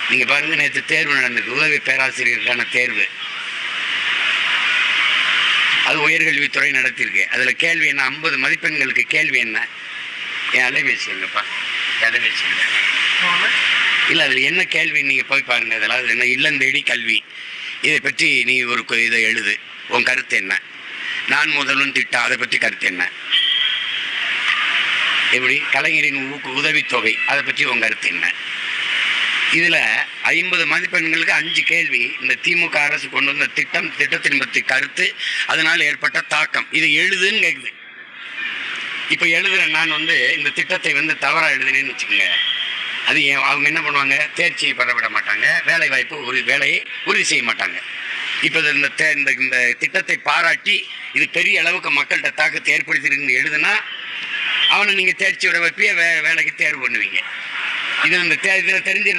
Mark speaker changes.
Speaker 1: நீங்கள் பாருங்க, நேற்று தேர்வு நடந்திருக்கு, உதவி பேராசிரியருக்கான தேர்வு. அது உயர்கல்வித்துறை நடத்தியிருக்கு. அதில் கேள்வி என்ன? 50 மதிப்பெண்களுக்கு கேள்வி என்ன? என் அலைபேசி இல்லைப்பா, அலைபேசி இல்லை. அதில் என்ன கேள்வி நீங்கள் போய் பாருங்கள். அதெல்லாம் என்ன? இல்லந்தேடி கல்வி. இதை பற்றி நீ ஒரு இதை எழுது. உன் கருத்து என்ன? நான் முதல்வன் திட்டம், அதை பற்றி கருத்து என்ன? எப்படி கலைஞரின் உதவித்தொகை, அதை பற்றி உன் கருத்து என்ன? இதில் 50 மதிப்பெண்களுக்கு 5 கேள்வி. இந்த திமுக அரசு கொண்டு வந்த திட்டத்தின் பற்றி கருத்து, அதனால் ஏற்பட்ட தாக்கம், இதை எழுதுன்னு கேட்குது. இப்போ எழுதுகிறேன் நான் இந்த திட்டத்தை தவறாக எழுதுனேன்னு வச்சுக்கோங்க, அது அவங்க என்ன பண்ணுவாங்க? தேர்ச்சியை பெற விட மாட்டாங்க, வேலை வாய்ப்பு வேலையை உறுதி செய்ய மாட்டாங்க. இப்போ இந்த திட்டத்தை பாராட்டி இது பெரிய அளவுக்கு மக்கள்கிட்ட தாக்கத்தை ஏற்படுத்திருக்குன்னு எழுதுனா அவனை நீங்கள் தேர்ச்சியோட வைப்பிய வேலைக்கு தேர்வு பண்ணுவீங்க. இது இதில் தெரிஞ்சிருந்த